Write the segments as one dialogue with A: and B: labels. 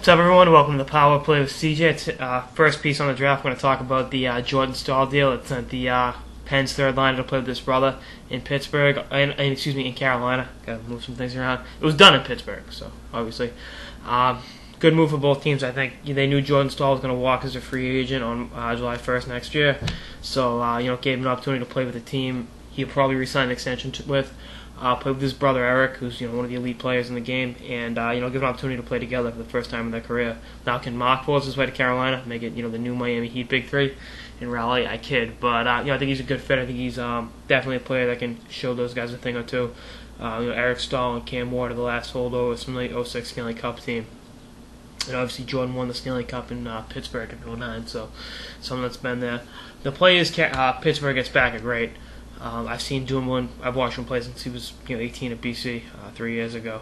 A: What's up, everyone? Welcome to the Power Play with CJ. It's, first piece on the draft. We're going to talk about the Jordan Staal deal. It sent the Penn's third line to play with his brother in Pittsburgh, in Carolina. Got to move some things around. It was done in Pittsburgh, so obviously, good move for both teams. I think they knew Jordan Staal was going to walk as a free agent on July 1st next year, so gave him an opportunity to play with the team he'll probably re-sign an extension with. Play with his brother Eric, who's one of the elite players in the game, and give an opportunity to play together for the first time in their career. Now, can Mark force his way to Carolina, make it the new Miami Heat Big Three in Raleigh? I kid, but I think he's a good fit. I think he's definitely a player that can show those guys a thing or two. Eric Staal and Cam Ward are the last holdovers from the 06 Stanley Cup team. And obviously Jordan won the Stanley Cup in Pittsburgh in 09, so someone that's been there. The players Pittsburgh gets back are great. I've seen Dumoulin. I've watched him play since he was 18 at BC 3 years ago,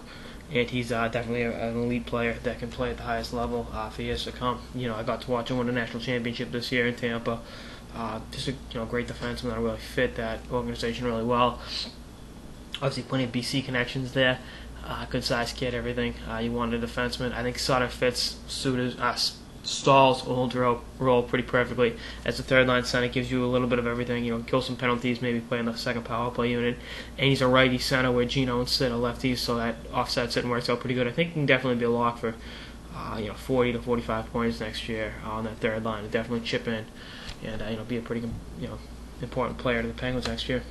A: and he's definitely an elite player that can play at the highest level for years to come. I got to watch him win a national championship this year in Tampa. Just a great defenseman that really fit that organization really well. Obviously, plenty of BC connections there. Good sized kid, everything. You wanted a defenseman. I think Sutter fits Staal's old role pretty perfectly as a third line center. Gives you a little bit of everything. Kill some penalties, maybe play in the second power play unit. And he's a righty center where Gino and Sid are lefties, so that offsets it and works out pretty good. I think he can definitely be a lock for 40 to 45 points next year on that third line. And definitely chip in and be a pretty important player to the Penguins next year.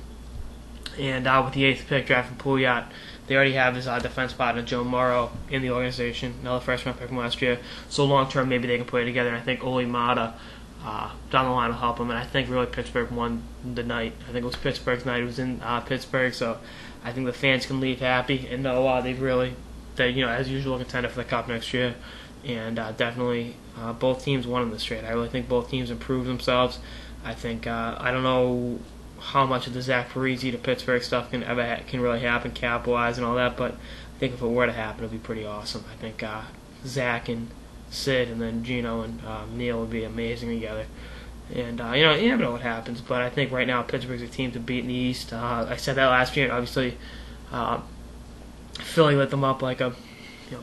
A: And with the 8th pick, drafting Pouliot, they already have his defense partner, Joe Morrow, in the organization, another first-round pick from last year. So long-term, maybe they can play together. And I think Ole Mata down the line will help him. And I think really Pittsburgh won the night. I think it was Pittsburgh's night. It was in Pittsburgh, so I think the fans can leave happy and know they as usual, contender for the Cup next year. And definitely both teams won in this trade. I really think both teams improved themselves. I think I don't know how much of the Zach Parise to Pittsburgh stuff can really happen cap-wise and all that, but I think if it were to happen, it would be pretty awesome. I think Zach and Sid and then Gino and Neil would be amazing together. And, you never know what happens, but I think right now Pittsburgh's a team to beat in the East. I said that last year, and obviously Philly lit them up like a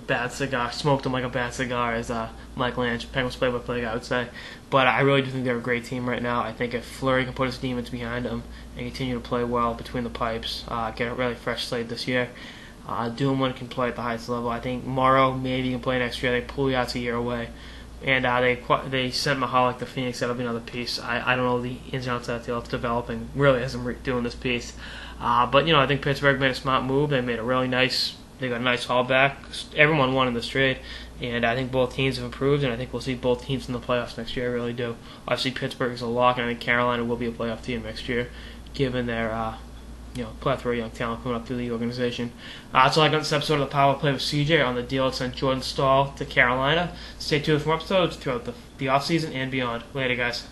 A: bad cigar, smoked them like a bad cigar, as Mike Lange, Penguins play-by-play guy, would say. But I really do think they're a great team right now. I think if Fleury can put his demons behind him and continue to play well between the pipes, get a really fresh slate this year, Dumoulin can play at the highest level. I think Morrow maybe can play next year. I think Pouliot's a year away. And they sent Mahalik to Phoenix. That'll be another piece. I don't know the ins and outs of that deal. It's developing really as I'm doing this piece. But I think Pittsburgh made a smart move. They made a really nice. They got a nice haul back. Everyone won in this trade, and I think both teams have improved, and I think we'll see both teams in the playoffs next year. I really do. Obviously, Pittsburgh is a lock, and I think Carolina will be a playoff team next year, given their plethora of young talent coming up through the organization. That's all I got in this episode of the Power Play with CJ on the deal that sent Jordan Staal to Carolina. Stay tuned for more episodes throughout the offseason and beyond. Later, guys.